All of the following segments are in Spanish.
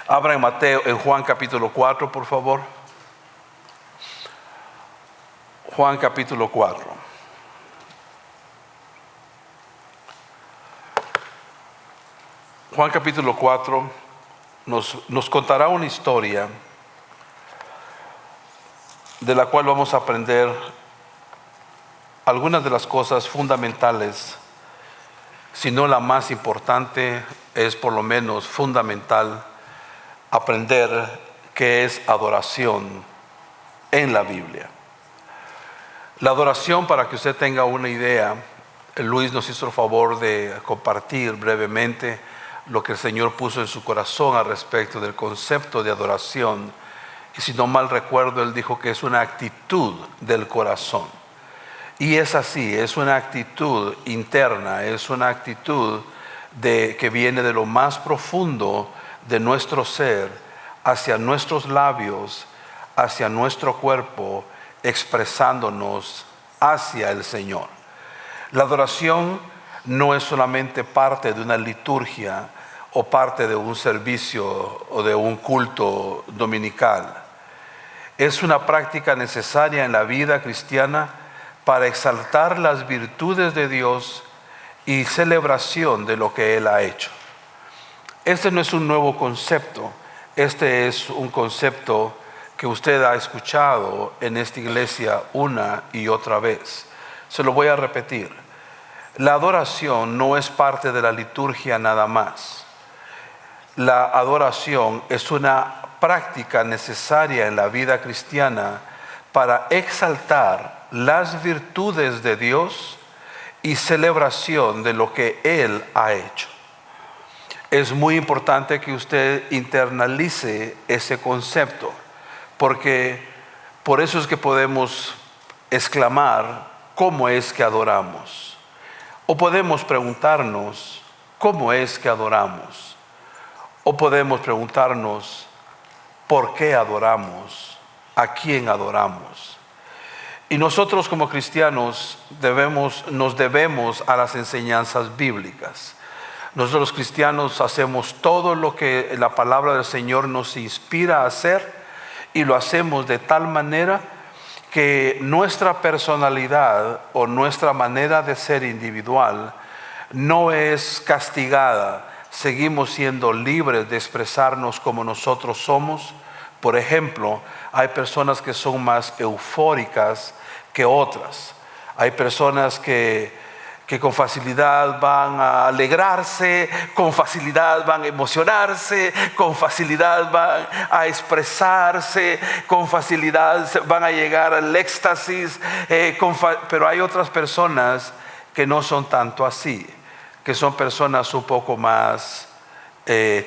Abra en Juan capítulo 4, por favor. Juan capítulo 4. Juan capítulo 4 nos contará una historia de la cual vamos a aprender algunas de las cosas fundamentales. Si no la más importante, es por lo menos fundamental aprender qué es adoración en la Biblia. La adoración, para que usted tenga una idea, Luis nos hizo el favor de compartir brevemente lo que el Señor puso en su corazón al respecto del concepto de adoración. Y si no mal recuerdo, él dijo que es una actitud del corazón. Y es así, es una actitud interna, es una actitud que viene de lo más profundo de nuestro ser hacia nuestros labios, hacia nuestro cuerpo, expresándonos hacia el Señor. La adoración no es solamente parte de una liturgia o parte de un servicio o de un culto dominical. Es una práctica necesaria en la vida cristiana para exaltar las virtudes de Dios y celebración de lo que Él ha hecho. Este no es un nuevo concepto, este es un concepto que usted ha escuchado en esta iglesia una y otra vez. Se lo voy a repetir. La adoración no es parte de la liturgia nada más. La adoración es una práctica necesaria en la vida cristiana para exaltar las virtudes de Dios y celebración de lo que Él ha hecho. Es muy importante que usted internalice ese concepto, porque por eso es que podemos exclamar, ¿cómo es que adoramos? O podemos preguntarnos, ¿cómo es que adoramos? O podemos preguntarnos, ¿por qué adoramos? ¿A quién adoramos? Y nosotros como cristianos nos debemos a las enseñanzas bíblicas. Nosotros los cristianos hacemos todo lo que la palabra del Señor nos inspira a hacer, y lo hacemos de tal manera que nuestra personalidad o nuestra manera de ser individual no es castigada. Seguimos siendo libres de expresarnos como nosotros somos. Por ejemplo, hay personas que son más eufóricas que otras. Hay personas que con facilidad van a alegrarse, con facilidad van a emocionarse, con facilidad van a expresarse, con facilidad van a llegar al éxtasis, pero hay otras personas que no son tanto así, que son personas un poco más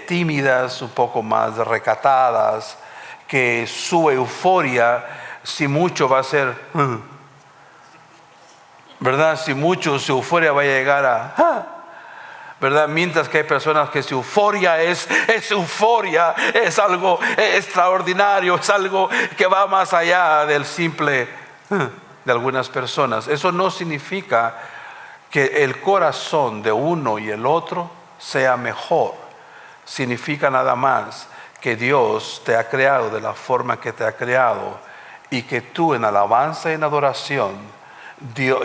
tímidas, un poco más recatadas, que su euforia, si mucho, va a ser ¿verdad? Si mucho, su euforia va a llegar a ¿verdad? Mientras que hay personas que su euforia es euforia, es algo extraordinario, es algo que va más allá del simple de algunas personas. Eso no significa que el corazón de uno y el otro sea mejor. Significa nada más que Dios te ha creado de la forma que te ha creado, y que tú en alabanza y en adoración,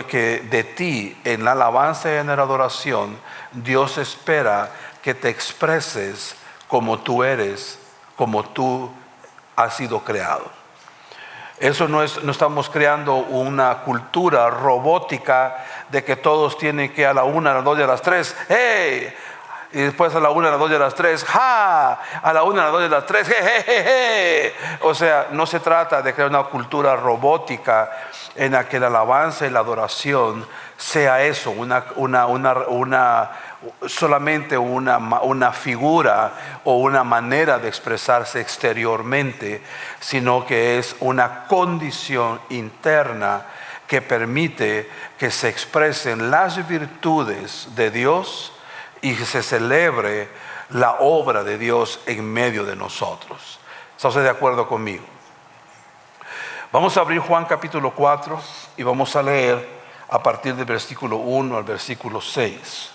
que de ti en la alabanza y en la adoración, Dios espera que te expreses como tú eres, como tú has sido creado. Eso no estamos creando una cultura robótica de que todos tienen que a la 1, a las 2 y a las 3, ¡hey! Y después a la 1, a las 2 y a las 3, ¡ja! A la 1, a las 2 y a las 3, ¡je, je, je, je! O sea, no se trata de crear una cultura robótica en la que la alabanza y la adoración sea eso, solamente una figura o una manera de expresarse exteriormente, sino que es una condición interna que permite que se expresen las virtudes de Dios y que se celebre la obra de Dios en medio de nosotros. ¿Está usted de acuerdo conmigo? Vamos a abrir Juan capítulo 4 y vamos a leer a partir del versículo 1 al versículo 6.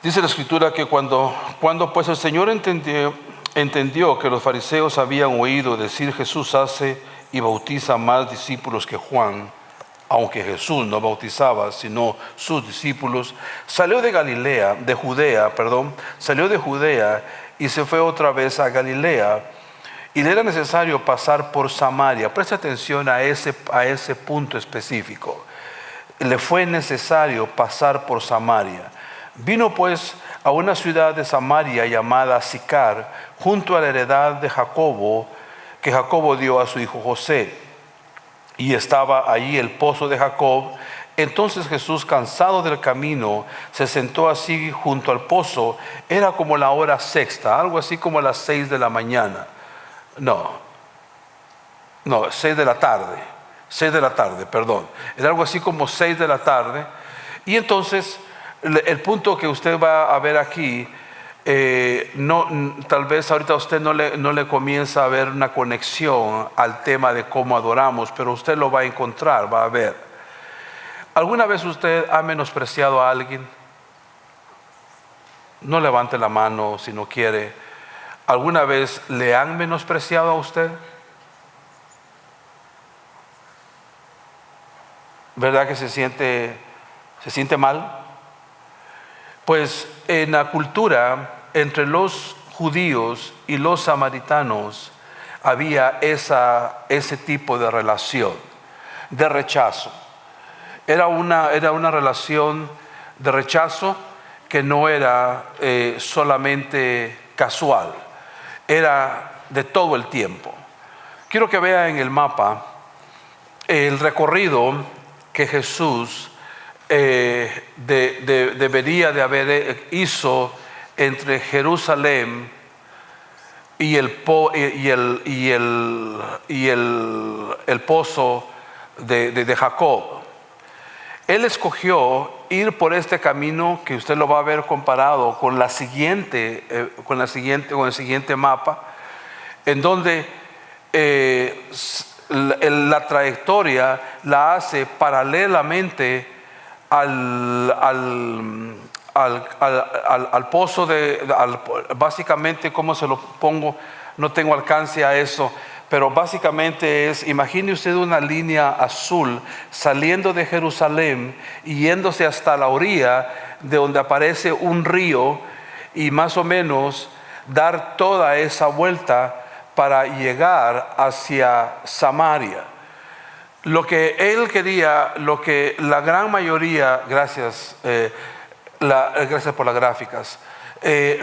Dice la Escritura que cuando pues el Señor entendió que los fariseos habían oído decir: Jesús hace y bautiza más discípulos que Juan, aunque Jesús no bautizaba sino sus discípulos, salió de Judea y se fue otra vez a Galilea, y le era necesario pasar por Samaria. Presta atención a ese punto específico. Le fue necesario pasar por Samaria. Vino pues a una ciudad de Samaria llamada Sicar, junto a la heredad de Jacobo, que Jacobo dio a su hijo José. Y estaba allí el pozo de Jacob. Entonces Jesús, cansado del camino, se sentó así junto al pozo. Era como la hora sexta, algo así como las 6 de la mañana. No, 6 de la tarde. 6 de la tarde, perdón. Era algo así como 6 de la tarde. Y entonces el punto que usted va a ver aquí, tal vez ahorita usted no le comienza a ver una conexión al tema de cómo adoramos, pero usted lo va a encontrar, va a ver. ¿Alguna vez usted ha menospreciado a alguien? No levante la mano si no quiere. ¿Alguna vez le han menospreciado a usted? ¿Verdad que se siente mal? Pues en la cultura entre los judíos y los samaritanos había ese tipo de relación, de rechazo. Era una relación de rechazo que no era solamente casual, era de todo el tiempo. Quiero que vea en el mapa el recorrido que Jesús debería de haber hizo entre Jerusalén y el pozo de Jacob. Él escogió ir por este camino que usted lo va a ver comparado con el siguiente mapa, en donde la trayectoria la hace paralelamente al pozo básicamente, ¿cómo se lo pongo? No tengo alcance a eso, pero básicamente imagine usted una línea azul saliendo de Jerusalén y yéndose hasta la orilla de donde aparece un río, y más o menos dar toda esa vuelta para llegar hacia Samaria. Lo que él quería, lo que la gran mayoría, gracias por las gráficas,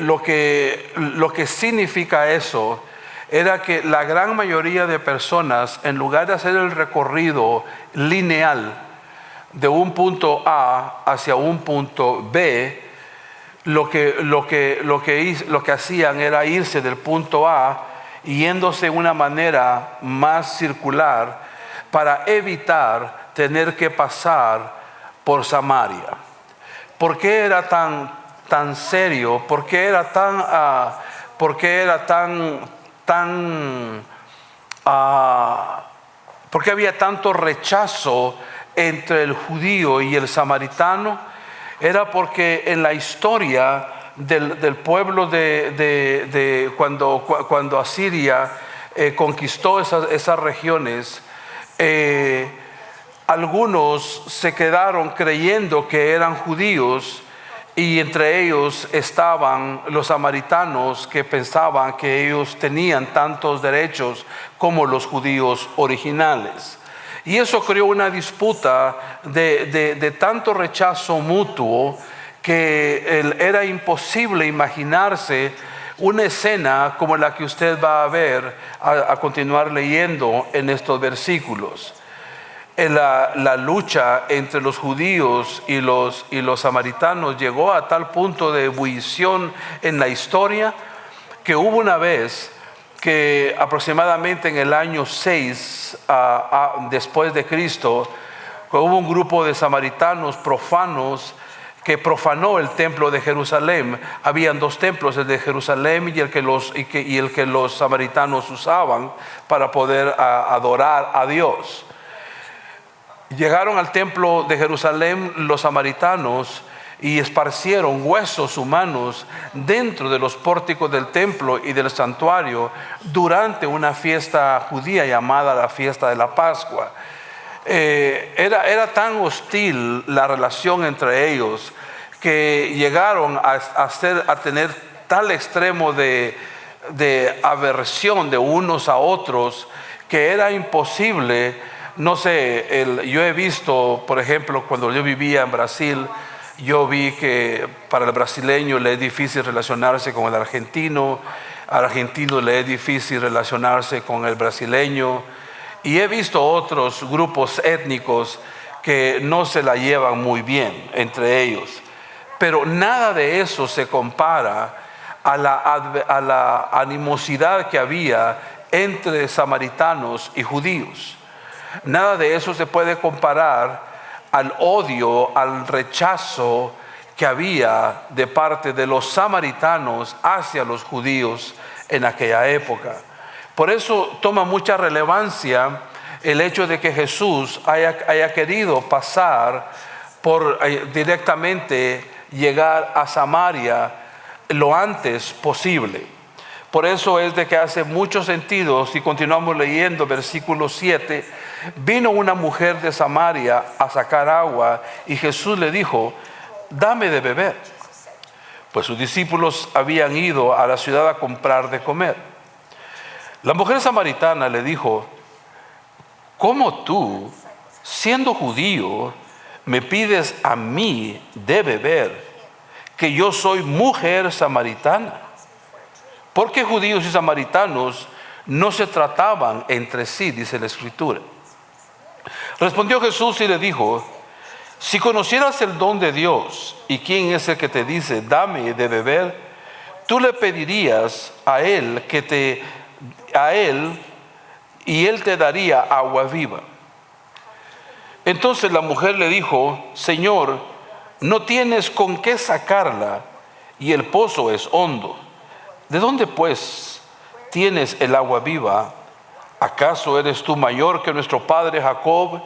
lo que significa eso era que la gran mayoría de personas, en lugar de hacer el recorrido lineal de un punto A hacia un punto B, lo que hacían era irse del punto A yéndose de una manera más circular para evitar tener que pasar por Samaria. ¿Por qué era tan serio? ¿Por qué era por qué había tanto rechazo entre el judío y el samaritano? Era porque en la historia del pueblo cuando Asiria conquistó esas regiones, algunos se quedaron creyendo que eran judíos, y entre ellos estaban los samaritanos, que pensaban que ellos tenían tantos derechos como los judíos originales. Y eso creó una disputa de tanto rechazo mutuo que era imposible imaginarse una escena como la que usted va a ver a continuar leyendo en estos versículos. La lucha entre los judíos y los samaritanos llegó a tal punto de ebullición en la historia que hubo una vez que aproximadamente en el año 6 después de Cristo, hubo un grupo de samaritanos profanos que profanó el templo de Jerusalén. Habían dos templos, el de Jerusalén y el que los samaritanos usaban para poder adorar a Dios. Llegaron al templo de Jerusalén los samaritanos y esparcieron huesos humanos dentro de los pórticos del templo y del santuario durante una fiesta judía llamada la fiesta de la Pascua. Era tan hostil la relación entre ellos que llegaron a tener tal extremo de aversión de unos a otros que era imposible. No sé, yo he visto, por ejemplo, cuando yo vivía en Brasil, yo vi que para el brasileño le es difícil relacionarse con el argentino, al argentino le es difícil relacionarse con el brasileño, y he visto otros grupos étnicos que no se la llevan muy bien entre ellos, pero nada de eso se compara a la animosidad que había entre samaritanos y judíos. Nada de eso se puede comparar al odio, al rechazo que había de parte de los samaritanos hacia los judíos en aquella época. Por eso toma mucha relevancia el hecho de que Jesús haya querido pasar por directamente llegar a Samaria lo antes posible. Por eso es de que hace mucho sentido, si continuamos leyendo versículo 7, vino una mujer de Samaria a sacar agua y Jesús le dijo, dame de beber. Pues sus discípulos habían ido a la ciudad a comprar de comer. La mujer samaritana le dijo, ¿cómo tú, siendo judío, me pides a mí de beber, que yo soy mujer samaritana? Porque judíos y samaritanos no se trataban entre sí, dice la Escritura. Respondió Jesús y le dijo, si conocieras el don de Dios y quién es el que te dice, dame de beber, tú le pedirías a él y él te daría agua viva. Entonces la mujer le dijo, Señor, no tienes con qué sacarla y el pozo es hondo. ¿De dónde pues tienes el agua viva? ¿Acaso eres tú mayor que nuestro padre Jacob,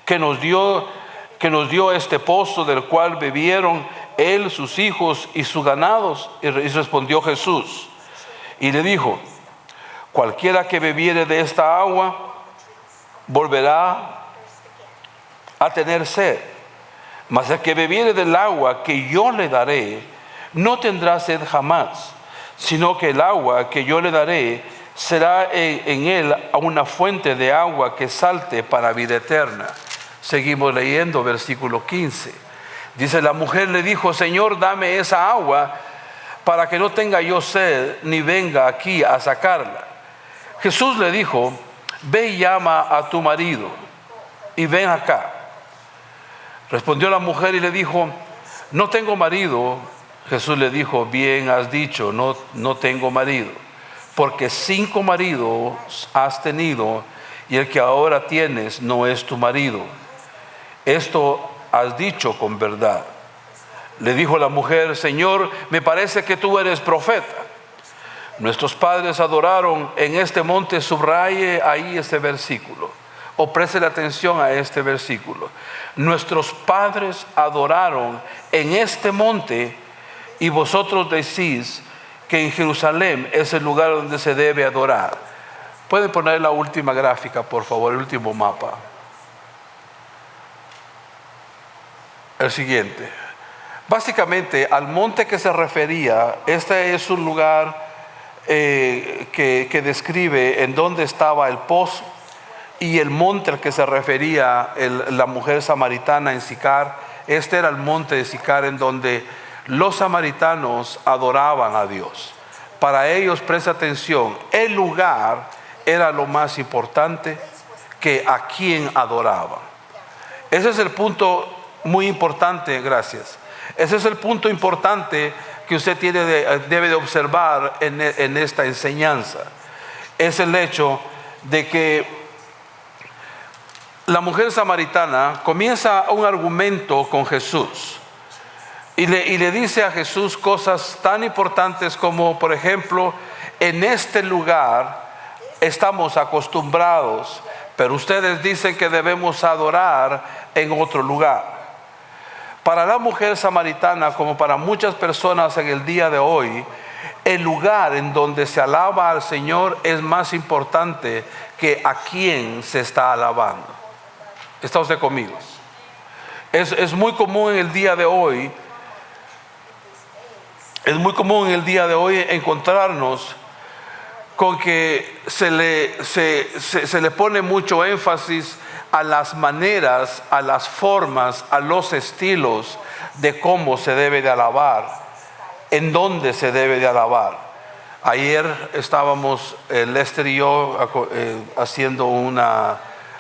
que nos dio este pozo del cual bebieron él, sus hijos y sus ganados? Y respondió Jesús y le dijo, cualquiera que bebiere de esta agua volverá a tener sed, mas el que bebiere del agua que yo le daré no tendrá sed jamás, sino que el agua que yo le daré será en él una fuente de agua que salte para vida eterna. Seguimos leyendo versículo 15. Dice, la mujer le dijo, Señor, dame esa agua para que no tenga yo sed ni venga aquí a sacarla. Jesús le dijo, ve y llama a tu marido y ven acá. Respondió la mujer y le dijo, no tengo marido. Jesús le dijo, bien has dicho, no tengo marido, porque 5 maridos has tenido y el que ahora tienes no es tu marido. Esto has dicho con verdad. Le dijo la mujer, Señor, me parece que tú eres profeta. Nuestros padres adoraron en este monte, subraye ahí este versículo, o preste atención a este versículo. Nuestros padres adoraron en este monte y vosotros decís que en Jerusalén es el lugar donde se debe adorar. Pueden poner la última gráfica, por favor, el último mapa. El siguiente. Básicamente, al monte que se refería, este es un lugar que describe en dónde estaba el pozo, y el monte al que se refería la mujer samaritana en Sicar, este era el monte de Sicar en donde los samaritanos adoraban a Dios. Para ellos, presta atención, el lugar era lo más importante que a quien adoraban. Ese es el punto muy importante, gracias. Ese es el punto importante que usted debe de observar en esta enseñanza. Es el hecho de que la mujer samaritana comienza un argumento con Jesús y le dice a Jesús cosas tan importantes como, por ejemplo, en este lugar estamos acostumbrados, pero ustedes dicen que debemos adorar en otro lugar. Para la mujer samaritana, como para muchas personas en el día de hoy, el lugar en donde se alaba al Señor es más importante que a quién se está alabando. ¿Está usted conmigo? Es muy común en el día de hoy, encontrarnos con que se le pone mucho énfasis a las maneras, a las formas, a los estilos de cómo se debe de alabar, en dónde se debe de alabar. Ayer estábamos, Lester y yo,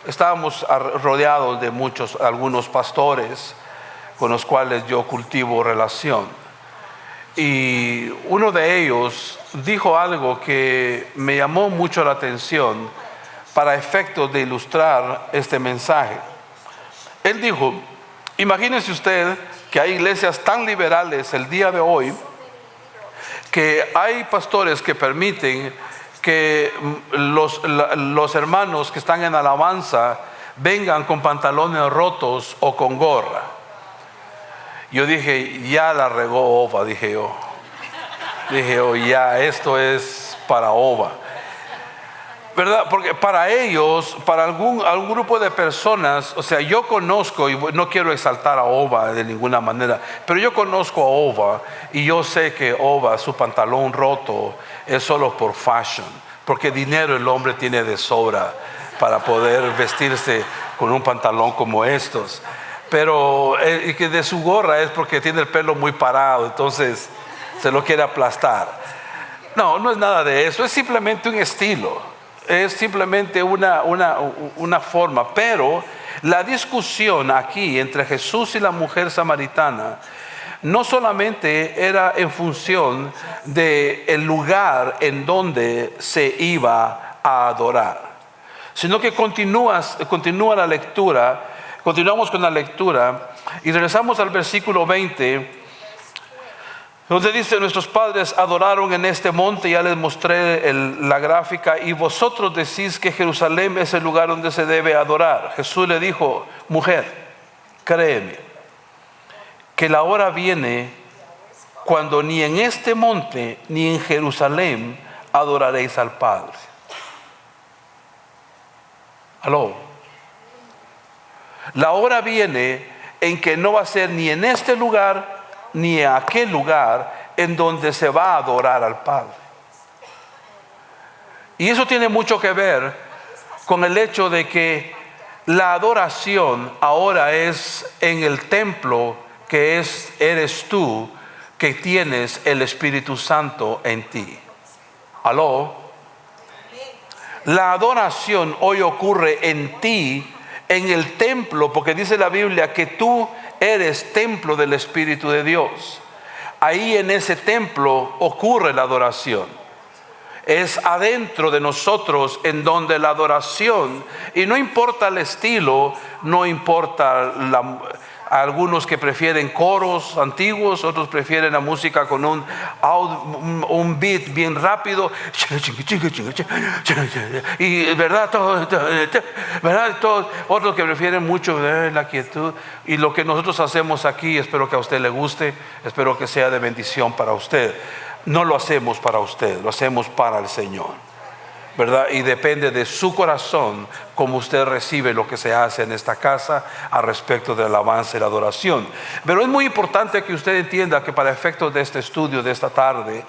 estábamos rodeados de algunos pastores con los cuales yo cultivo relación. Y uno de ellos dijo algo que me llamó mucho la atención para efectos de ilustrar este mensaje. Él dijo: imagínese usted que hay iglesias tan liberales el día de hoy que hay pastores que permiten que los hermanos que están en alabanza vengan con pantalones rotos o con gorra. Yo dije, ya la regó Ova, dije yo, ya esto es para Ova, ¿verdad? Porque para ellos, para algún grupo de personas, o sea, yo conozco, y no quiero exaltar a Ova de ninguna manera, pero yo conozco a Ova y yo sé que Ova, su pantalón roto es solo por fashion, porque dinero el hombre tiene de sobra para poder vestirse con un pantalón como estos. Pero que de su gorra es porque tiene el pelo muy parado, entonces se lo quiere aplastar. No es nada de eso, es simplemente un estilo, es simplemente una forma. Pero la discusión aquí entre Jesús y la mujer samaritana no solamente era en función del lugar en donde se iba a adorar, sino que continuamos con la lectura y regresamos al versículo 20, donde dice: nuestros padres adoraron en este monte. Ya les mostré la gráfica. Y vosotros decís que Jerusalén es el lugar donde se debe adorar. Jesús le dijo: mujer, créeme que la hora viene cuando ni en este monte ni en Jerusalén adoraréis al Padre. Aló. La hora viene en que no va a ser ni en este lugar ni en aquel lugar en donde se va a adorar al Padre. Y eso tiene mucho que ver con el hecho de que la adoración ahora es en el templo que eres tú, que tienes el Espíritu Santo en ti. Aló. La adoración hoy ocurre en ti, en el templo, porque dice la Biblia que tú eres templo del Espíritu de Dios. Ahí en ese templo ocurre la adoración. Es adentro de nosotros en donde la adoración, y no importa el estilo, no importa algunos que prefieren coros antiguos, otros prefieren la música con un beat bien rápido, y verdad, otros que prefieren mucho la quietud. Y lo que nosotros hacemos aquí, espero que a usted le guste, espero que sea de bendición para usted. No lo hacemos para usted, lo hacemos para el Señor, ¿verdad? Y depende de su corazón cómo usted recibe lo que se hace en esta casa a respecto de la alabanza y la adoración. Pero es muy importante que usted entienda que para efectos de este estudio de esta tarde,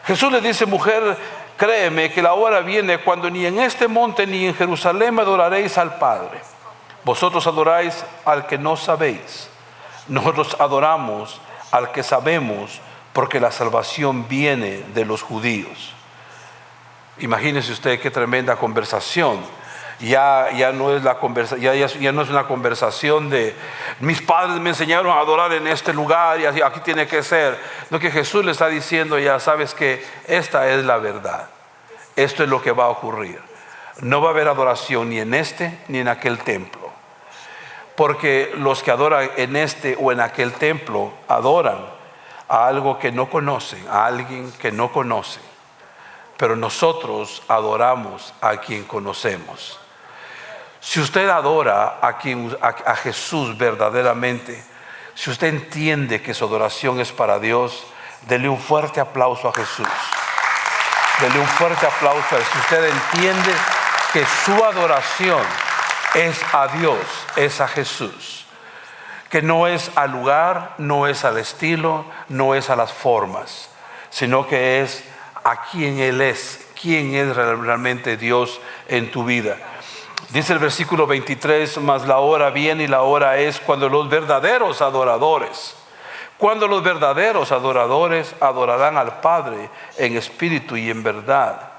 Jesús le dice: mujer, créeme que la hora viene cuando ni en este monte ni en Jerusalén adoraréis al Padre. Vosotros adoráis al que no sabéis, nosotros adoramos al que sabemos, porque la salvación viene de los judíos. Imagínese usted qué tremenda conversación. Ya no es una conversación de mis padres me enseñaron a adorar en este lugar y aquí tiene que ser. No, que Jesús le está diciendo: ya sabes que esta es la verdad, esto es lo que va a ocurrir. No va a haber adoración ni en este ni en aquel templo, porque los que adoran en este o en aquel templo adoran a algo que no conocen, a alguien que no conocen. Pero nosotros adoramos a quien conocemos. Si usted adora a Jesús verdaderamente, Si usted entiende que su adoración es para Dios, dele un fuerte aplauso a Jesús. Dele un fuerte aplauso a Él. Si usted entiende que su adoración es a Dios, es a Jesús, que no es al lugar, no es al estilo, no es a las formas, sino que es a quién Él es, quién es realmente Dios en tu vida. Dice el versículo 23, mas la hora viene y la hora es cuando los verdaderos adoradores adorarán al Padre en espíritu y en verdad,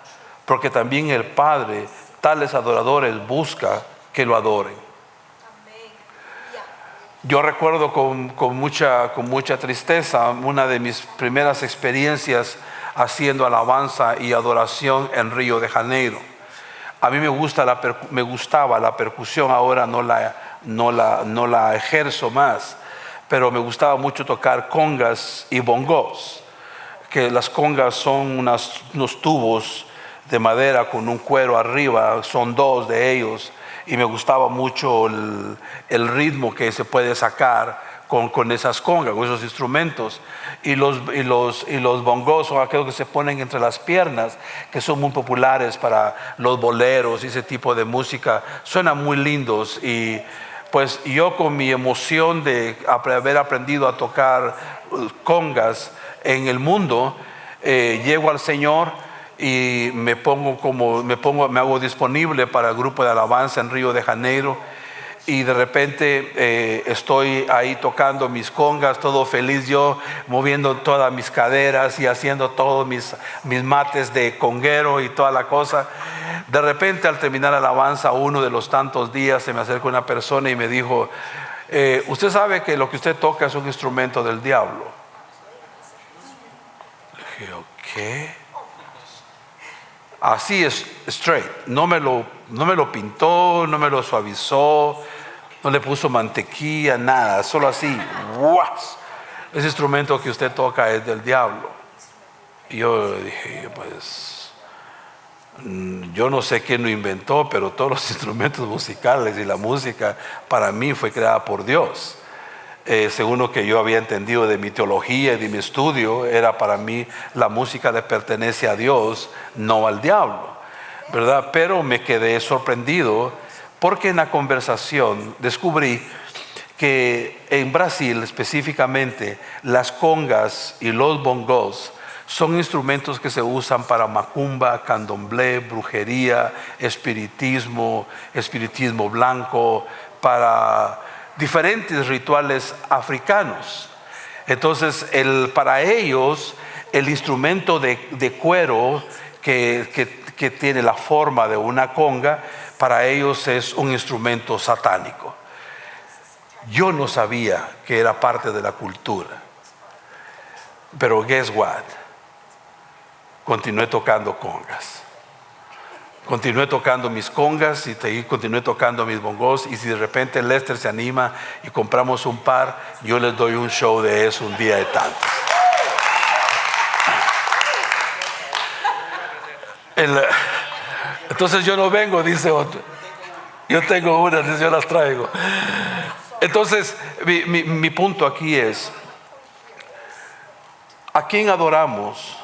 porque también el Padre tales adoradores busca que lo adoren. Yo recuerdo con mucha tristeza una de mis primeras experiencias haciendo alabanza y adoración en Río de Janeiro. A mí me gustaba la percusión, ahora no la ejerzo más, pero me gustaba mucho tocar congas y bongos, que las congas son unos tubos de madera con un cuero arriba, son dos de ellos, y me gustaba mucho el ritmo que se puede sacar con esas congas, con esos instrumentos. Y los bongos son aquellos que se ponen entre las piernas, que son muy populares para los boleros y ese tipo de música. Suenan muy lindos, y pues yo, con mi emoción de haber aprendido a tocar congas en el mundo, llego al Señor y me hago disponible para el grupo de alabanza en Río de Janeiro. Y de repente estoy ahí tocando mis congas, todo feliz, yo moviendo todas mis caderas y haciendo todos mis mates de conguero y toda la cosa. De repente, al terminar la alabanza, uno de los tantos días, se me acercó una persona y me dijo, usted sabe que lo que usted toca es un instrumento del diablo. Le dije, ¿qué? Así es, straight, no me lo pintó, no me lo suavizó, no le puso mantequilla, nada, solo así, ¡guas! Ese instrumento que usted toca es del diablo. Y yo dije, pues, yo no sé quién lo inventó, pero todos los instrumentos musicales y la música para mí fue creada por Dios. Según lo que yo había entendido de mi teología y de mi estudio, era para mí la música le pertenece a Dios, no al diablo, ¿verdad? Pero me quedé sorprendido porque en la conversación descubrí que en Brasil específicamente las congas y los bongos son instrumentos que se usan para macumba, candomblé, brujería, espiritismo blanco, para diferentes rituales africanos. Entonces, para ellos, el instrumento de cuero que tiene la forma de una conga, para ellos es un instrumento satánico. Yo no sabía que era parte de la cultura, pero guess what? Continué tocando congas. Continué tocando mis congas y continué tocando mis bongos. Y si de repente Lester se anima y compramos un par, yo les doy un show de eso un día de tantos. Entonces yo no vengo, dice otro. Yo tengo unas, yo las traigo. Entonces mi punto aquí es, ¿a quién adoramos?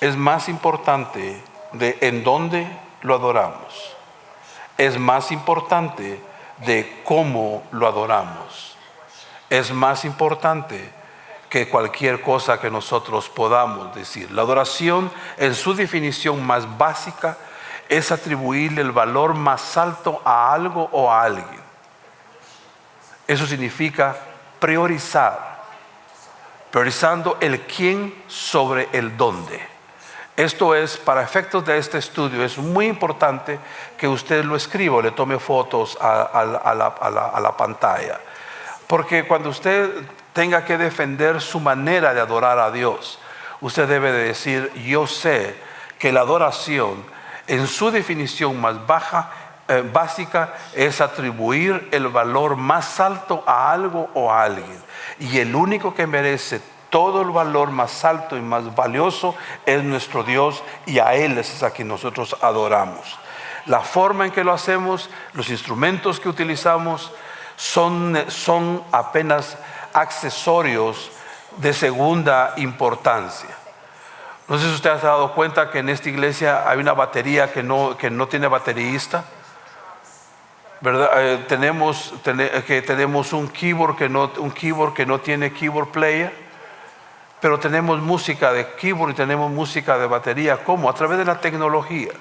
Es más importante de en dónde lo adoramos. Es más importante de cómo lo adoramos. Es más importante que cualquier cosa que nosotros podamos decir. La adoración, en su definición más básica, es atribuirle el valor más alto a algo o a alguien. Eso significa priorizando el quién sobre el dónde. Esto es, para efectos de este estudio, es muy importante que usted lo escriba o le tome fotos a la pantalla. Porque cuando usted tenga que defender su manera de adorar a Dios, usted debe de decir, yo sé que la adoración, en su definición más básica, es atribuir el valor más alto a algo o a alguien. Y el único que merece todo el valor más alto y más valioso es nuestro Dios, y a Él es a quien nosotros adoramos. La forma en que lo hacemos, los instrumentos que utilizamos son apenas accesorios de segunda importancia. No sé si usted se ha dado cuenta que en esta iglesia hay una batería que no tiene baterista, ¿verdad? Tenemos un keyboard que no tiene keyboard player, pero tenemos música de keyboard y tenemos música de batería. ¿Cómo? A través de la tecnología.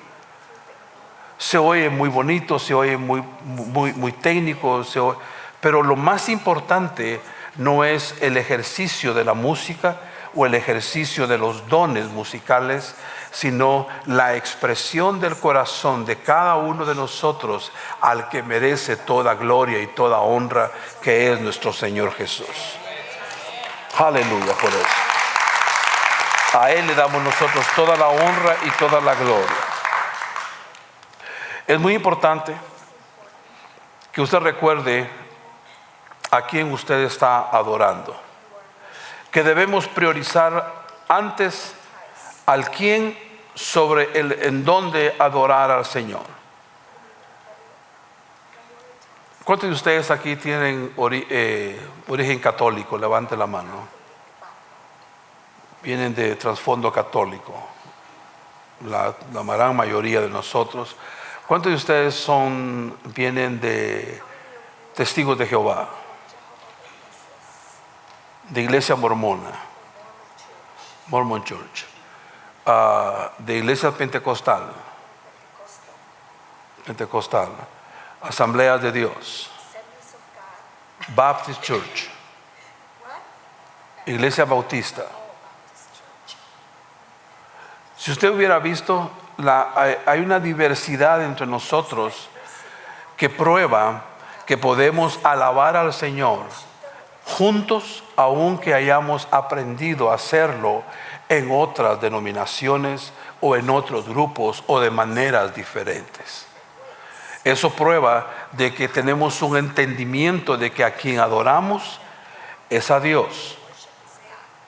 Se oye muy bonito, se oye muy técnico, pero lo más importante no es el ejercicio de la música o el ejercicio de los dones musicales, sino la expresión del corazón de cada uno de nosotros al que merece toda gloria y toda honra, que es nuestro Señor Jesús. Aleluya por eso. A Él le damos nosotros toda la honra y toda la gloria. Es muy importante que usted recuerde a quién usted está adorando, que debemos priorizar antes al quién sobre el en dónde adorar al Señor. ¿Cuántos de ustedes aquí tienen origen católico? Levante la mano. Vienen de trasfondo católico, la gran mayoría de nosotros. ¿Cuántos de ustedes vienen de testigos de Jehová, de iglesia mormona, Mormon Church, de iglesia pentecostal, Asambleas de Dios, Baptist Church, iglesia bautista? Si usted hubiera visto, hay una diversidad entre nosotros que prueba que podemos alabar al Señor juntos, aunque hayamos aprendido a hacerlo en otras denominaciones o en otros grupos o de maneras diferentes. Eso prueba de que tenemos un entendimiento de que a quien adoramos es a Dios.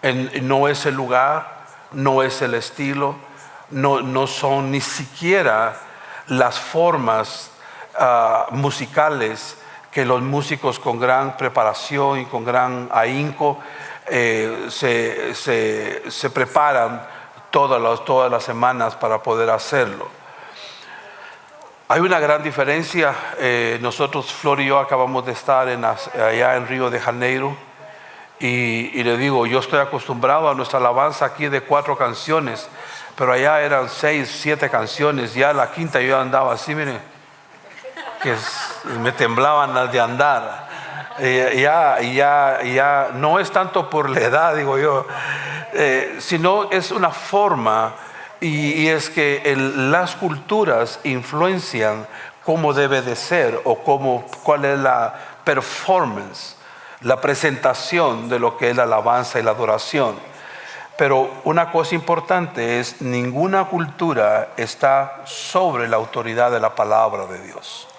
No es el lugar, no es el estilo, no son ni siquiera las formas musicales que los músicos con gran preparación y con gran ahínco se preparan todas las semanas para poder hacerlo. Hay una gran diferencia. Nosotros, Flor y yo, acabamos de estar allá en Río de Janeiro, y le digo, yo estoy acostumbrado a nuestra alabanza aquí de 4 canciones, pero allá eran 6, 7 canciones. Ya la quinta yo andaba así, mire, que me temblaban las de andar. Ya no es tanto por la edad, digo yo, sino es una forma, y es que las culturas influencian cómo debe de ser o cuál es la performance, la presentación de lo que es la alabanza y la adoración. Pero una cosa importante es, ninguna cultura está sobre la autoridad de la palabra de Dios.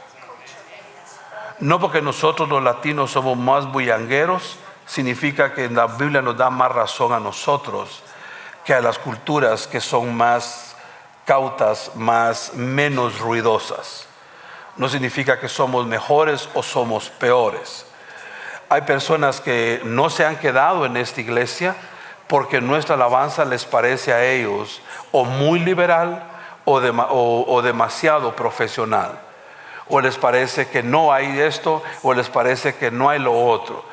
No porque nosotros los latinos somos más bullangueros, significa que la Biblia nos da más razón a nosotros que a las culturas que son más cautas, menos ruidosas. No significa que somos mejores o somos peores. Hay personas que no se han quedado en esta iglesia porque nuestra alabanza les parece a ellos o muy liberal o demasiado profesional, o les parece que no hay esto, o les parece que no hay lo otro.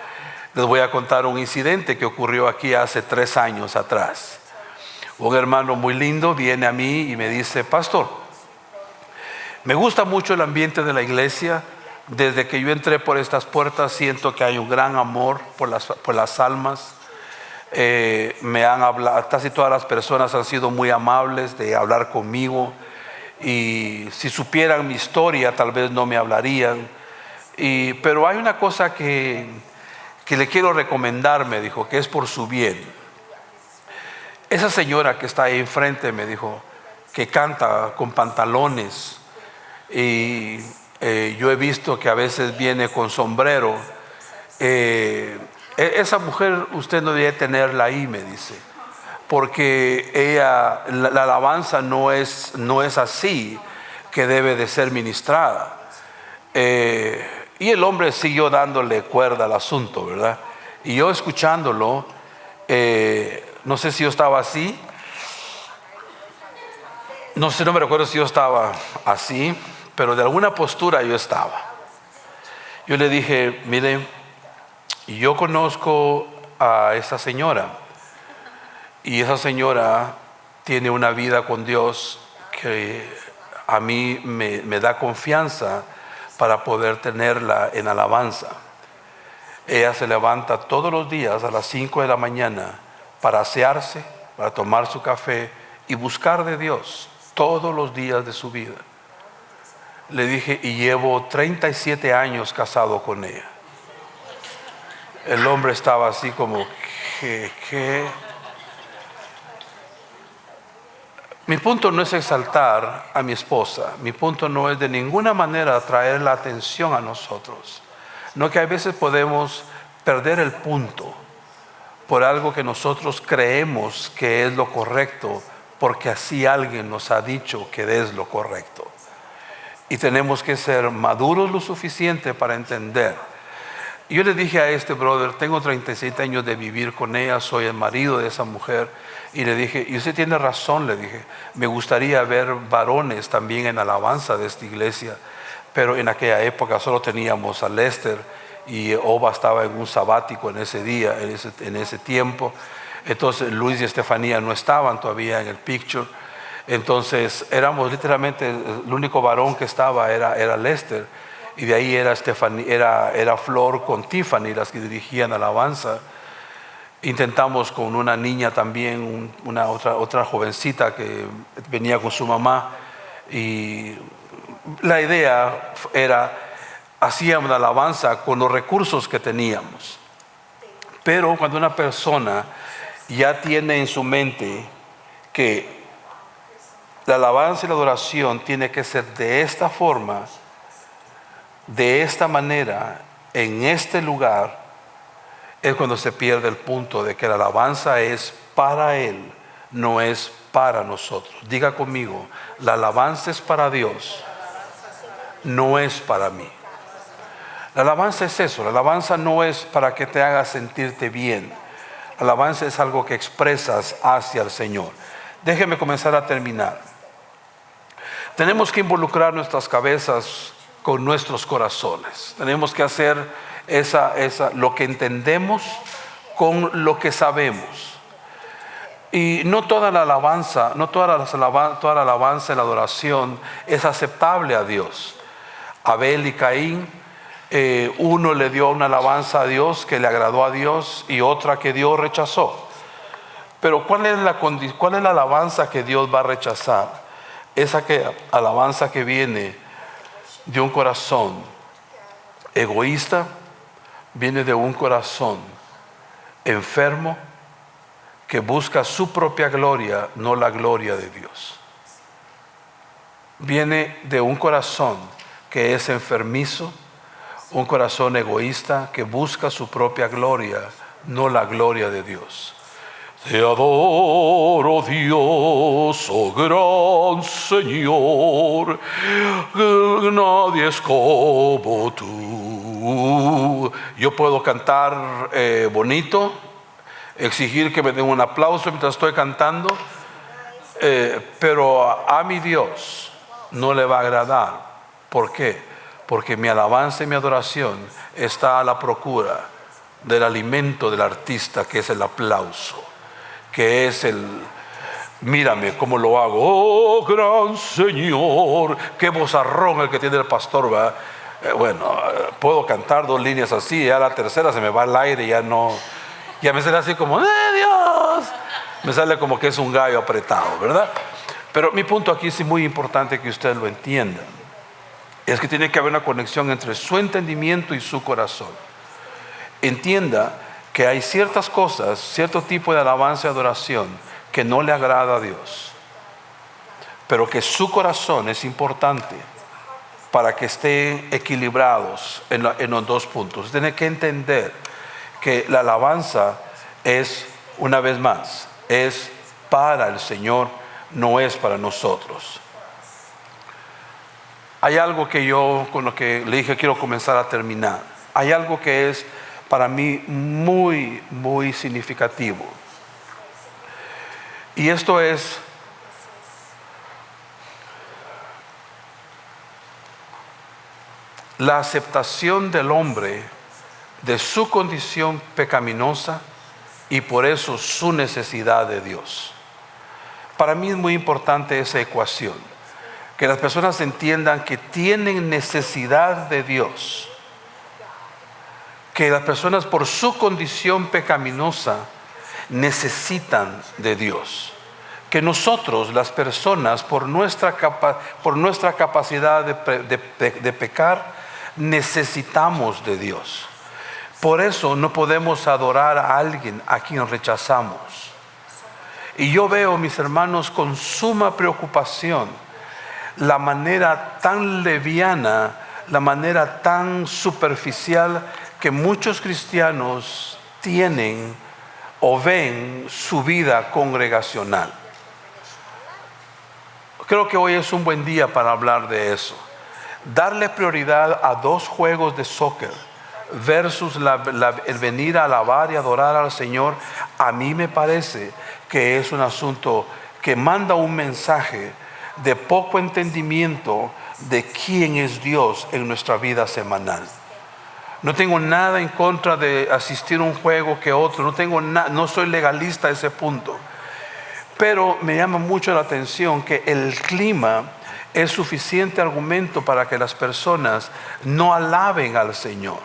Les voy a contar un incidente que ocurrió aquí hace 3 años atrás. Un hermano muy lindo viene a mí y me dice: pastor, me gusta mucho el ambiente de la iglesia. Desde que yo entré por estas puertas siento que hay un gran amor por las almas. Me han hablado, casi todas las personas han sido muy amables de hablar conmigo, y si supieran mi historia tal vez no me hablarían. Pero hay una cosa que le quiero recomendar, me dijo, que es por su bien. Esa señora que está ahí enfrente, me dijo, que canta con pantalones, y yo he visto que a veces viene con sombrero. Esa mujer usted no debe tenerla ahí, me dice, porque ella, la alabanza no es así que debe de ser ministrada. Y el hombre siguió dándole cuerda al asunto, ¿verdad? Y yo escuchándolo, no sé si yo estaba así, no me recuerdo si yo estaba así, pero de alguna postura yo estaba. Yo le dije, mire, yo conozco a esa señora, y esa señora tiene una vida con Dios que a mí me da confianza para poder tenerla en alabanza. Ella se levanta todos los días a las 5 de la mañana para asearse, para tomar su café y buscar de Dios todos los días de su vida. Le dije, y llevo 37 años casado con ella. El hombre estaba así como, ¿qué? Mi punto no es exaltar a mi esposa. Mi punto no es de ninguna manera atraer la atención a nosotros. No, que a veces podemos perder el punto por algo que nosotros creemos que es lo correcto, porque así alguien nos ha dicho que es lo correcto. Y tenemos que ser maduros lo suficiente para entender. Yo le dije a este brother, tengo 37 años de vivir con ella, soy el marido de esa mujer, y le dije, y usted tiene razón, le dije, me gustaría ver varones también en alabanza de esta iglesia, pero en aquella época solo teníamos a Lester, y Oba estaba en un sabático en ese día, en ese tiempo. Entonces Luis y Estefanía no estaban todavía en el picture. Entonces éramos literalmente, el único varón que estaba era Lester, y de ahí era Flor con Tiffany las que dirigían alabanza. Intentamos con una niña también, otra jovencita que venía con su mamá, y la idea era, hacíamos la alabanza con los recursos que teníamos. Pero cuando una persona ya tiene en su mente que la alabanza y la adoración tiene que ser de esta forma, de esta manera, en este lugar, es cuando se pierde el punto de que la alabanza es para Él, no es para nosotros. Diga conmigo, la alabanza es para Dios, no es para mí. La alabanza es eso, la alabanza no es para que te haga sentirte bien. La alabanza es algo que expresas hacia el Señor. Déjeme comenzar a terminar. Tenemos que involucrar nuestras cabezas con nuestros corazones. Tenemos que hacer lo que entendemos con lo que sabemos. Y no toda la alabanza, toda la alabanza y la adoración es aceptable a Dios. Abel y Caín, uno le dio una alabanza a Dios que le agradó a Dios, y otra que Dios rechazó. Pero ¿cuál es la alabanza que Dios va a rechazar? Esa alabanza que viene de un corazón egoísta, viene de un corazón enfermo que busca su propia gloria, no la gloria de Dios. Viene de un corazón que es enfermizo, un corazón egoísta que busca su propia gloria, no la gloria de Dios. Te adoro, Dios, oh gran Señor, nadie es como tú. Yo puedo cantar bonito, exigir que me den un aplauso mientras estoy cantando, pero a mi Dios no le va a agradar. ¿Por qué? Porque mi alabanza y mi adoración está a la procura del alimento del artista, que es el aplauso, que es mírame cómo lo hago, oh gran Señor. Qué vozarrón el que tiene el pastor, ¿verdad? Puedo cantar 2 líneas así, ya la tercera se me va al aire, ya me sale así como, Dios! Me sale como que es un gallo apretado, ¿verdad? Pero mi punto aquí es muy importante que usted lo entienda. Es que tiene que haber una conexión entre su entendimiento y su corazón. Entienda que hay ciertas cosas, cierto tipo de alabanza y adoración que no le agrada a Dios, pero que su corazón es importante para que estén equilibrados en los 2 puntos. Tiene que entender que la alabanza es, una vez más, es para el Señor, no es para nosotros. Hay algo que yo, con lo que le dije, quiero comenzar a terminar. Hay algo que es para mí muy, muy significativo. Y esto es la aceptación del hombre de su condición pecaminosa y por eso su necesidad de Dios. Para mí es muy importante esa ecuación, que las personas entiendan que tienen necesidad de Dios, que las personas por su condición pecaminosa necesitan de Dios, que nosotros, las personas, por nuestra capacidad de pecar, necesitamos de Dios. Por eso no podemos adorar a alguien a quien rechazamos. Y yo veo, mis hermanos, con suma preocupación la manera tan leviana, la manera tan superficial que muchos cristianos tienen o ven su vida congregacional. Creo que hoy es un buen día para hablar de eso. Darle prioridad a 2 juegos de soccer versus el venir a alabar y adorar al Señor, a mí me parece que es un asunto que manda un mensaje de poco entendimiento de quién es Dios en nuestra vida semanal. No tengo nada en contra de asistir a un juego que otro, no soy legalista a ese punto, pero me llama mucho la atención que el clima es suficiente argumento para que las personas no alaben al Señor.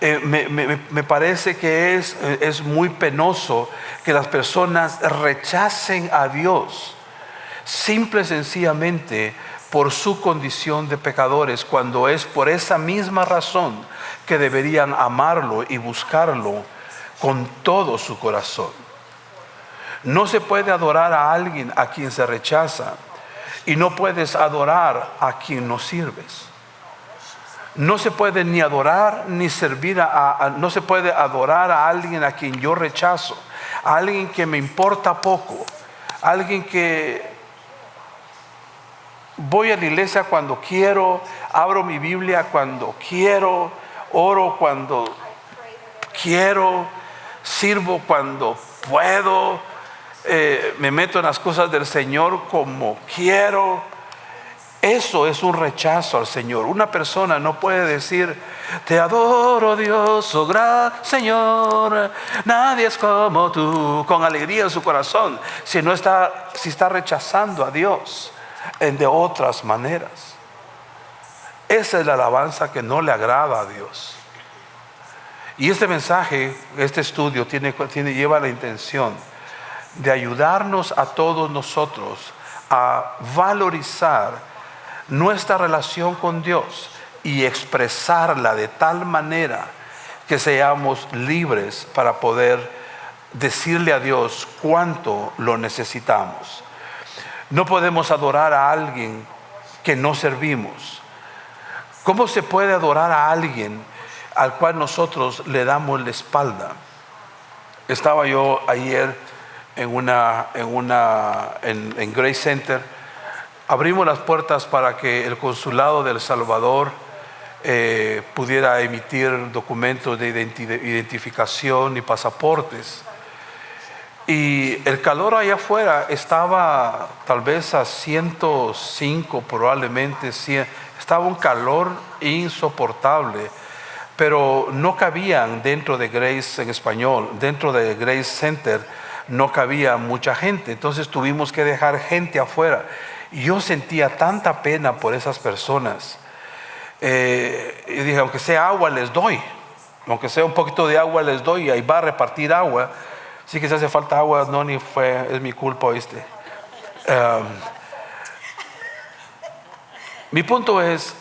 Me parece que es muy penoso que las personas rechacen a Dios simple y sencillamente por su condición de pecadores, cuando es por esa misma razón que deberían amarlo y buscarlo con todo su corazón. No se puede adorar a alguien a quien se rechaza, y no puedes adorar a quien no sirves. No se puede ni adorar ni servir no se puede adorar a alguien a quien yo rechazo, a alguien que me importa poco, a alguien que voy a la iglesia cuando quiero, abro mi Biblia cuando quiero, oro cuando quiero, sirvo cuando puedo, me meto en las cosas del Señor como quiero. Eso es un rechazo al Señor. Una persona no puede decir: te adoro, Dios, oh gran Señor, nadie es como tú, con alegría en su corazón, si está rechazando a Dios de otras maneras. Esa es la alabanza que no le agrada a Dios. Y este mensaje, este estudio lleva la intención de ayudarnos a todos nosotros a valorizar nuestra relación con Dios y expresarla de tal manera que seamos libres para poder decirle a Dios cuánto lo necesitamos. No podemos adorar a alguien que no servimos. ¿Cómo se puede adorar a alguien al cual nosotros le damos la espalda? Estaba yo ayer en Grace Center. Abrimos las puertas para que el consulado de El Salvador pudiera emitir documentos de identificación y pasaportes. Y el calor allá afuera estaba tal vez a 105, probablemente 100. Estaba un calor insoportable, pero no cabían dentro de Grace, en español, dentro de Grace Center no cabía mucha gente. Entonces tuvimos que dejar gente afuera. Y yo sentía tanta pena por esas personas. Y dije, aunque sea agua les doy, aunque sea un poquito de agua les doy, y ahí va a repartir agua. Sí que si hace falta agua, no, es mi culpa, ¿oíste? Mi punto es,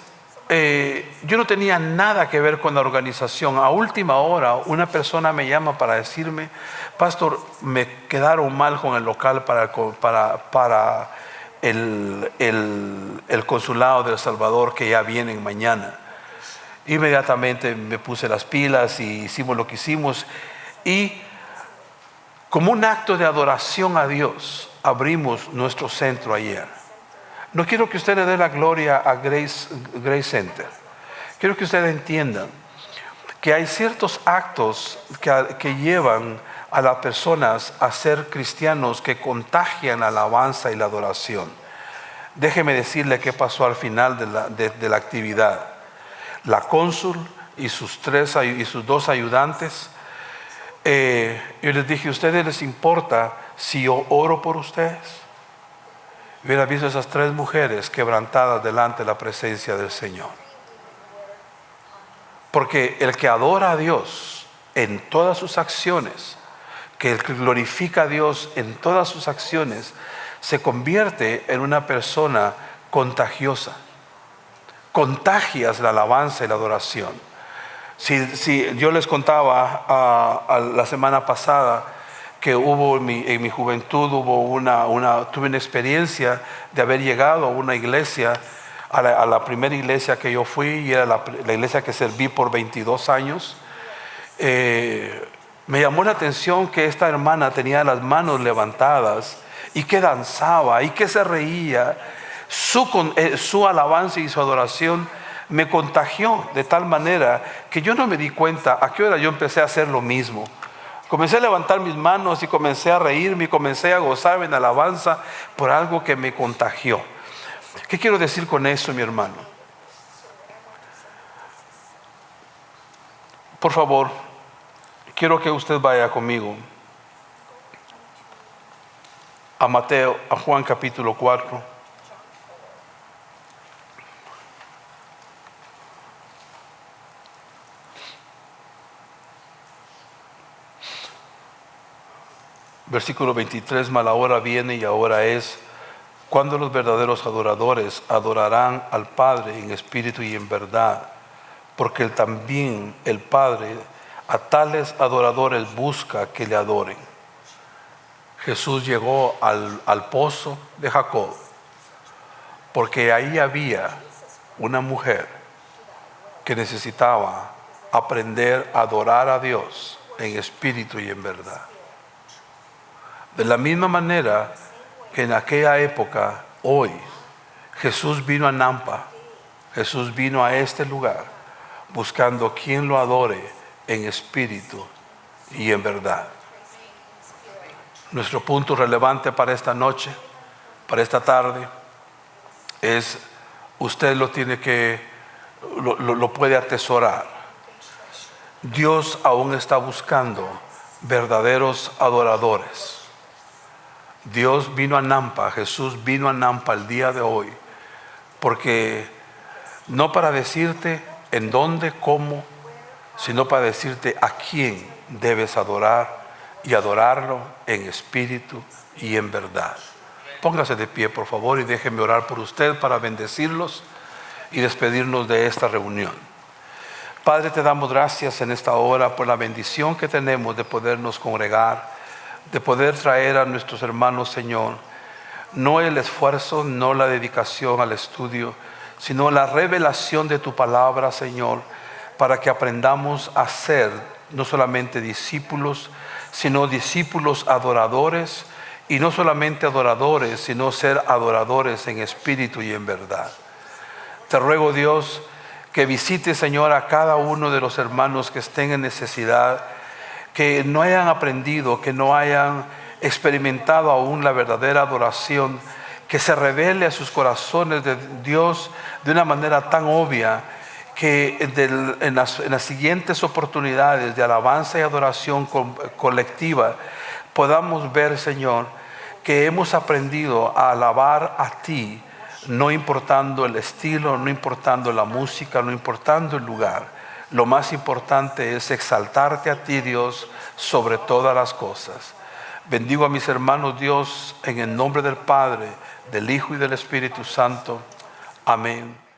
yo no tenía nada que ver con la organización. A última hora una persona me llama para decirme: pastor, me quedaron mal con el local para el consulado de El Salvador, que ya vienen mañana. Inmediatamente me puse las pilas y hicimos lo que hicimos, y como un acto de adoración a Dios abrimos nuestro centro ayer. No quiero que usted le dé la gloria a Grace Center. Quiero que ustedes entiendan, que hay ciertos actos que llevan a las personas a ser cristianos que contagian la alabanza y la adoración. Déjeme decirle qué pasó al final de la actividad. La cónsul y sus dos ayudantes, yo les dije: ¿a ustedes les importa si yo oro por ustedes? Hubiera visto esas 3 mujeres quebrantadas delante de la presencia del Señor. Porque el que adora a Dios en todas sus acciones, que el que glorifica a Dios en todas sus acciones, se convierte en una persona contagiosa. Contagias la alabanza y la adoración. Si yo les contaba la semana pasada que en mi juventud tuve una experiencia de haber llegado a una iglesia, a la primera iglesia que yo fui, y era la iglesia que serví por 22 años. Me llamó la atención que esta hermana tenía las manos levantadas y que danzaba y que se reía. Su alabanza y su adoración me contagió de tal manera que yo no me di cuenta a qué hora yo empecé a hacer lo mismo. Comencé a levantar mis manos y comencé a reírme y comencé a gozarme en alabanza por algo que me contagió. ¿Qué quiero decir con eso, mi hermano? Por favor, quiero que usted vaya conmigo a Juan capítulo 4. Versículo 23, mas la hora viene y ahora es, cuando los verdaderos adoradores adorarán al Padre en espíritu y en verdad, porque también el Padre a tales adoradores busca que le adoren. Jesús llegó al pozo de Jacob, porque ahí había una mujer que necesitaba aprender a adorar a Dios en espíritu y en verdad. De la misma manera que en aquella época, hoy, Jesús vino a Nampa, Jesús vino a este lugar buscando quien lo adore en espíritu y en verdad. Nuestro punto relevante para esta noche, para esta tarde, es: usted lo puede atesorar. Dios aún está buscando verdaderos adoradores. Dios vino a Nampa, Jesús vino a Nampa el día de hoy, porque no para decirte en dónde, cómo, sino para decirte a quién debes adorar, y adorarlo en espíritu y en verdad. Póngase de pie, por favor, y déjeme orar por usted para bendecirlos y despedirnos de esta reunión. Padre, te damos gracias en esta hora por la bendición que tenemos de podernos congregar, de poder traer a nuestros hermanos, Señor, no el esfuerzo, no la dedicación al estudio, sino la revelación de tu palabra, Señor, para que aprendamos a ser no solamente discípulos, sino discípulos adoradores, y no solamente adoradores, sino ser adoradores en espíritu y en verdad. Te ruego, Dios, que visite, Señor, a cada uno de los hermanos que estén en necesidad, que no hayan aprendido, que no hayan experimentado aún la verdadera adoración, que se revele a sus corazones de Dios de una manera tan obvia que en las siguientes oportunidades de alabanza y adoración colectiva podamos ver, Señor, que hemos aprendido a alabar a ti, no importando el estilo, no importando la música, no importando el lugar. Lo más importante es exaltarte a ti, Dios, sobre todas las cosas. Bendigo a mis hermanos, Dios, en el nombre del Padre, del Hijo y del Espíritu Santo. Amén.